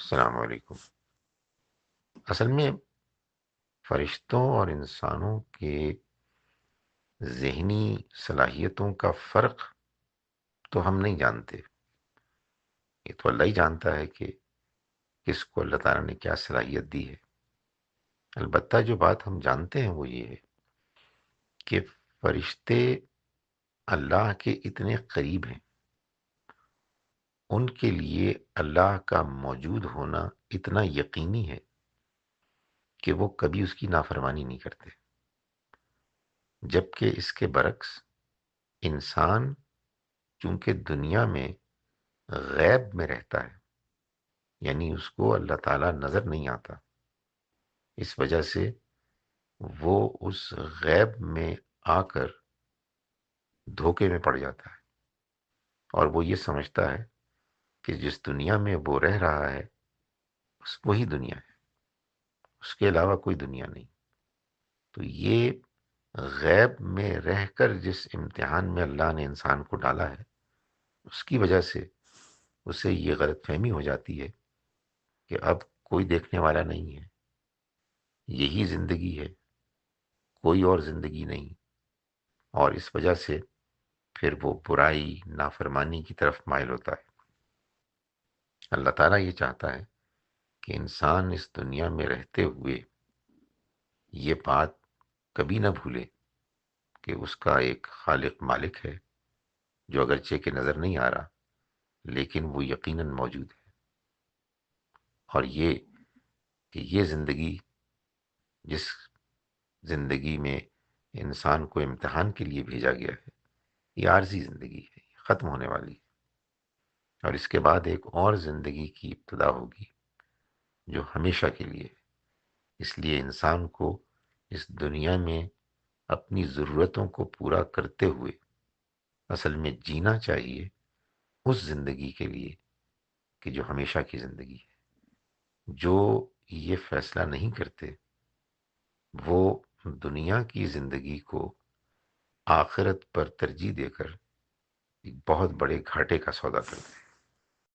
السلام علیکم۔ اصل میں فرشتوں اور انسانوں کے ذہنی صلاحیتوں کا فرق تو ہم نہیں جانتے، یہ تو اللہ ہی جانتا ہے کہ کس کو اللہ تعالیٰ نے کیا صلاحیت دی ہے۔ البتہ جو بات ہم جانتے ہیں وہ یہ ہے کہ فرشتے اللہ کے اتنے قریب ہیں، ان کے لیے اللہ کا موجود ہونا اتنا یقینی ہے کہ وہ کبھی اس کی نافرمانی نہیں کرتے، جبکہ اس کے برعکس انسان چونکہ دنیا میں غیب میں رہتا ہے، یعنی اس کو اللہ تعالیٰ نظر نہیں آتا، اس وجہ سے وہ اس غیب میں آ کر دھوکے میں پڑ جاتا ہے، اور وہ یہ سمجھتا ہے کہ جس دنیا میں وہ رہ رہا ہے وہی دنیا ہے، اس کے علاوہ کوئی دنیا نہیں۔ تو یہ غیب میں رہ کر جس امتحان میں اللہ نے انسان کو ڈالا ہے، اس کی وجہ سے اسے یہ غلط فہمی ہو جاتی ہے کہ اب کوئی دیکھنے والا نہیں ہے، یہی زندگی ہے، کوئی اور زندگی نہیں، اور اس وجہ سے پھر وہ برائی نافرمانی کی طرف مائل ہوتا ہے۔ اللہ تعالیٰ یہ چاہتا ہے کہ انسان اس دنیا میں رہتے ہوئے یہ بات کبھی نہ بھولے کہ اس کا ایک خالق مالک ہے، جو اگرچہ کہ نظر نہیں آ رہا لیکن وہ یقیناً موجود ہے، اور یہ کہ یہ زندگی جس زندگی میں انسان کو امتحان کے لیے بھیجا گیا ہے، یہ عارضی زندگی ہے، یہ ختم ہونے والی ہے، اور اس کے بعد ایک اور زندگی کی ابتدا ہوگی جو ہمیشہ کے لیے ہے۔ اس لیے انسان کو اس دنیا میں اپنی ضرورتوں کو پورا کرتے ہوئے اصل میں جینا چاہیے اس زندگی کے لیے کہ جو ہمیشہ کی زندگی ہے۔ جو یہ فیصلہ نہیں کرتے وہ دنیا کی زندگی کو آخرت پر ترجیح دے کر ایک بہت بڑے گھاٹے کا سودا کرتے ہیں۔